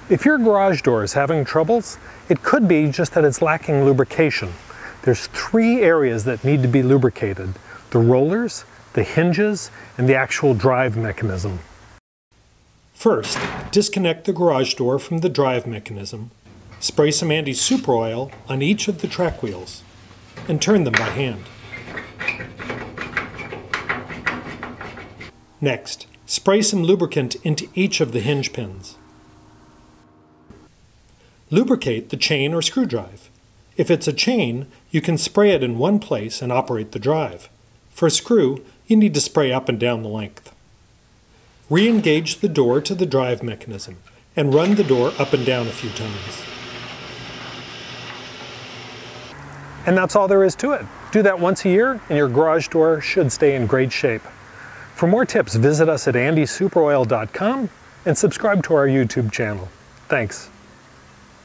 If your garage door is having troubles, it could be just that it's lacking lubrication. There's 3 areas that need to be lubricated: the rollers, the hinges, and the actual drive mechanism. First, disconnect the garage door from the drive mechanism. Spray some anti-super oil on each of the track wheels and turn them by hand. Next, spray some lubricant into each of the hinge pins. Lubricate the chain or screw drive. If it's a chain, you can spray it in one place and operate the drive. For a screw, you need to spray up and down the length. Re-engage the door to the drive mechanism and run the door up and down a few times. And that's all there is to it. Do that once a year and your garage door should stay in great shape. For more tips, visit us at andysuperoil.com and subscribe to our YouTube channel. Thanks.